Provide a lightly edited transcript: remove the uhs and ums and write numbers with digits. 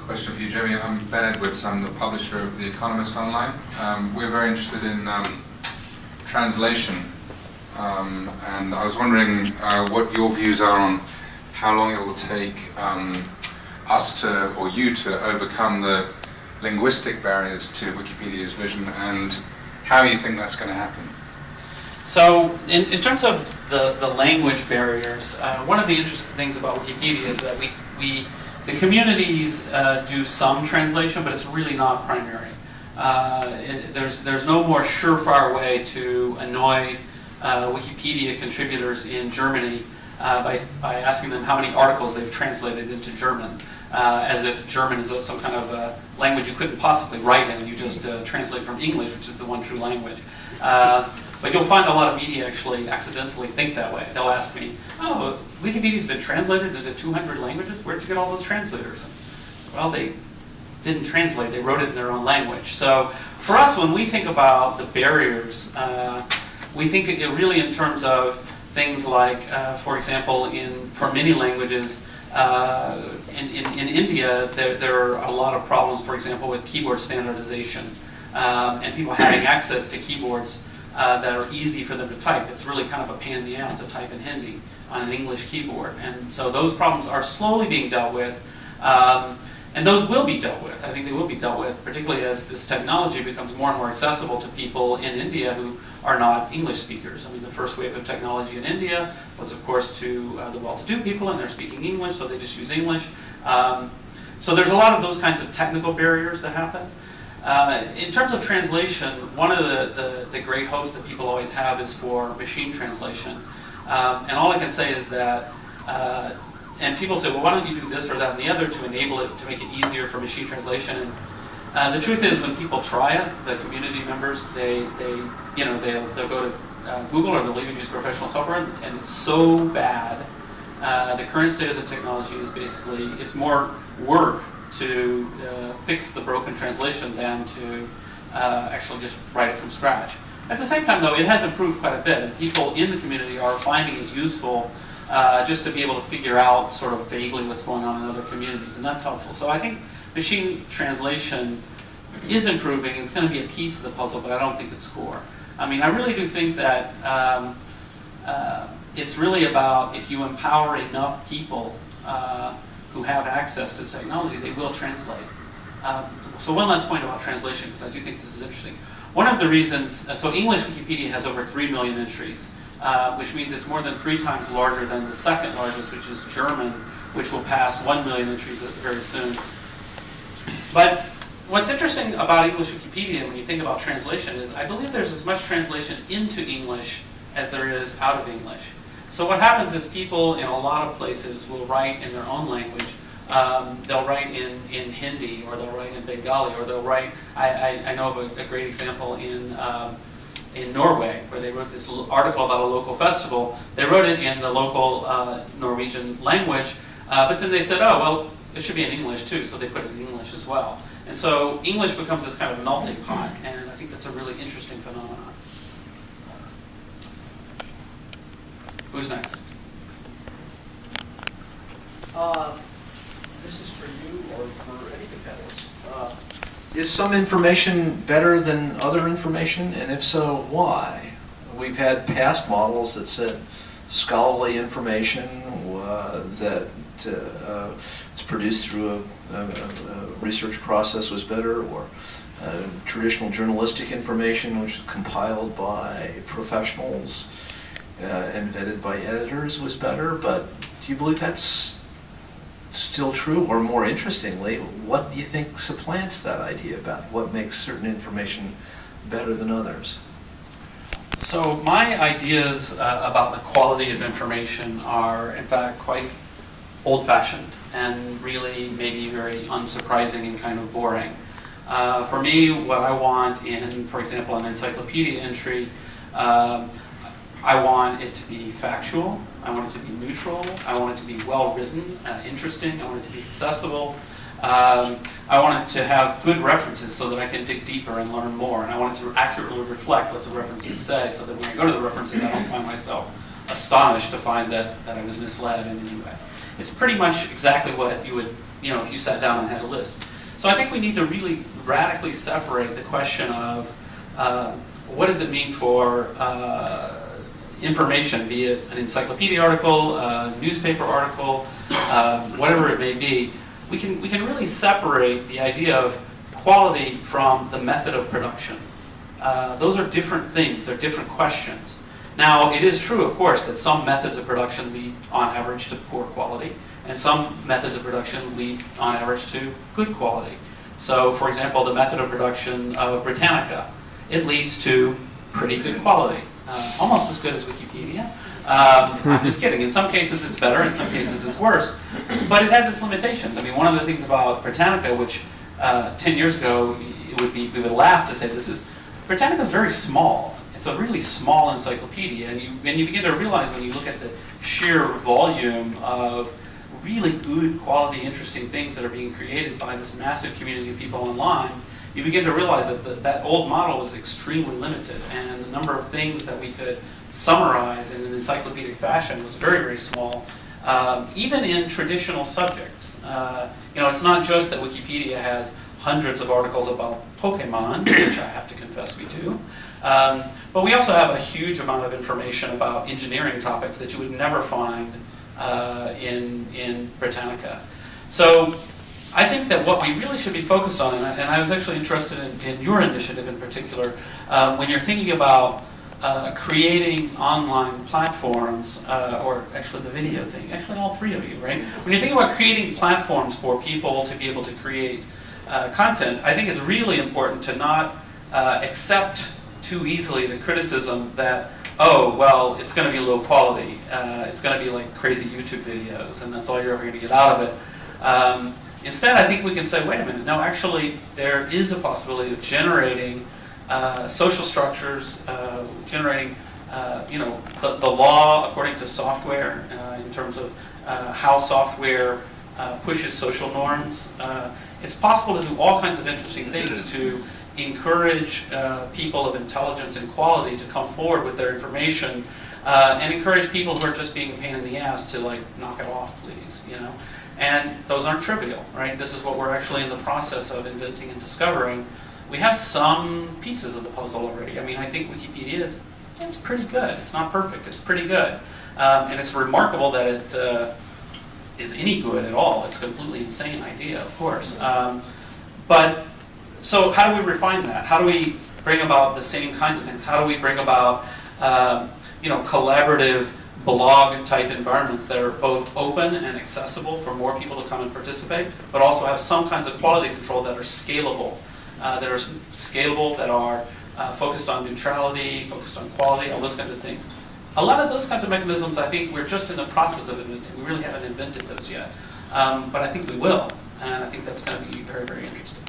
Question for you, Jamie. I'm Ben Edwards. I'm the publisher of The Economist Online. We're very interested in translation, and I was wondering what your views are on how long it will take us to, or you to, overcome the linguistic barriers to Wikipedia's vision, and how you think that's going to happen. So, in terms of the language barriers, one of the interesting things about Wikipedia is that the communities do some translation, but it's really not primary. There's no more surefire way to annoy Wikipedia contributors in Germany by asking them how many articles they've translated into German, as if German is some kind of language you couldn't possibly write in. You just translate from English, which is the one true language. But you'll find a lot of media actually accidentally think that way. They'll ask me, oh, Wikipedia's been translated into 200 languages? Where'd you get all those translators? Well, they didn't translate, they wrote it in their own language. So for us, when we think about the barriers, we think it really in terms of things like, for example, for many languages, in India, there are a lot of problems, for example, with keyboard standardization, and people having access to keyboards that are easy for them to type. It's really kind of a pain in the ass to type in Hindi on an English keyboard. And so those problems are slowly being dealt with. And those will be dealt with. I think they will be dealt with, particularly as this technology becomes more and more accessible to people in India who are not English speakers. I mean, the first wave of technology in India was, of course, to the well-to-do people, and they're speaking English, so they just use English. So there's a lot of those kinds of technical barriers that happen. In terms of translation, one of the great hopes that people always have is for machine translation. And all I can say is that, and people say, well, why don't you do this or that and the other to enable it, to make it easier for machine translation? And the truth is, when people try it, the community members, they'll go to Google, or they'll even use professional software, and it's so bad. The current state of the technology is basically, it's more work to fix the broken translation than to actually just write it from scratch. At the same time, though, it has improved quite a bit, and people in the community are finding it useful just to be able to figure out sort of vaguely what's going on in other communities, and that's helpful. So I think machine translation is improving. It's going to be a piece of the puzzle, but I don't think it's core. I mean, I really do think that it's really about, if you empower enough people who have access to technology, they will translate. So one last point about translation, because I do think this is interesting. One of the reasons, so English Wikipedia has over 3 million entries, which means it's more than 3 times larger than the second largest, which is German, which will pass 1 million entries very soon. But what's interesting about English Wikipedia when you think about translation is, I believe there's as much translation into English as there is out of English. So what happens is people in a lot of places will write in their own language. They'll write in Hindi, or they'll write in Bengali, or they'll write, I know of a great example in Norway, where they wrote this article about a local festival. They wrote it in the local Norwegian language, but then they said, oh, well, it should be in English too, so they put it in English as well. And so English becomes this kind of melting pot, and I think that's a really interesting phenomenon. Who's next? This is for you or for any of the panelists. Is some information better than other information, and if so, why? We've had past models that said scholarly information that is produced through a research process was better, or traditional journalistic information which was compiled by professionals and vetted by editors was better. But do you believe that's still true? Or more interestingly, what do you think supplants that idea about what makes certain information better than others? So my ideas about the quality of information are, in fact, quite old-fashioned and really maybe very unsurprising and kind of boring. For me, what I want in, for example, an encyclopedia entry, I want it to be factual, I want it to be neutral, I want it to be well-written, interesting, I want it to be accessible. I want it to have good references so that I can dig deeper and learn more, and I want it to accurately reflect what the references say, so that when I go to the references I don't find myself astonished to find that I was misled in any way. It's pretty much exactly what you would if you sat down and had a list. So I think we need to really radically separate the question of what does it mean for information, be it an encyclopedia article, a newspaper article, whatever it may be. We can really separate the idea of quality from the method of production. Those are different things, they're different questions. Now, it is true, of course, that some methods of production lead, on average, to poor quality, and some methods of production lead, on average, to good quality. So, for example, the method of production of Britannica, it leads to pretty good quality, almost as good as Wikipedia. I'm just kidding. In some cases it's better, in some cases it's worse. But it has its limitations. I mean, one of the things about Britannica, which 10 years ago we would laugh to say Britannica is very small. It's a really small encyclopedia, and you begin to realize when you look at the sheer volume of really good quality, interesting things that are being created by this massive community of people online, you begin to realize that that old model was extremely limited, and the number of things that we could summarize in an encyclopedic fashion was very, very small, even in traditional subjects. It's not just that Wikipedia has hundreds of articles about Pokemon, which I have to confess we do, but we also have a huge amount of information about engineering topics that you would never find in Britannica. So I think that what we really should be focused on, and I was actually interested in your initiative in particular, when you're thinking about creating online platforms, or actually the video thing, actually all three of you, right? When you're thinking about creating platforms for people to be able to create content, I think it's really important to not accept too easily the criticism that, oh, well, it's going to be low quality, it's going to be like crazy YouTube videos, and that's all you're ever going to get out of it. Instead, I think we can say, wait a minute, no, actually, there is a possibility of generating social structures, generating, the law according to software, in terms of how software pushes social norms. It's possible to do all kinds of interesting things to encourage people of intelligence and quality to come forward with their information, and encourage people who are just being a pain in the ass to, like, knock it off, please, And those aren't trivial, right? This is what we're actually in the process of inventing and discovering. We have some pieces of the puzzle already. I mean, I think Wikipedia it's pretty good. It's not perfect. It's pretty good. And it's remarkable that it is any good at all. It's a completely insane idea, of course. But so how do we refine that? How do we bring about the same kinds of things? How do we bring about collaborative blog-type environments that are both open and accessible for more people to come and participate, but also have some kinds of quality control that are scalable, that are focused on neutrality, focused on quality, all those kinds of things. A lot of those kinds of mechanisms, I think we're just in the process of inventing. We really haven't invented those yet, but I think we will, and I think that's going to be very, very interesting.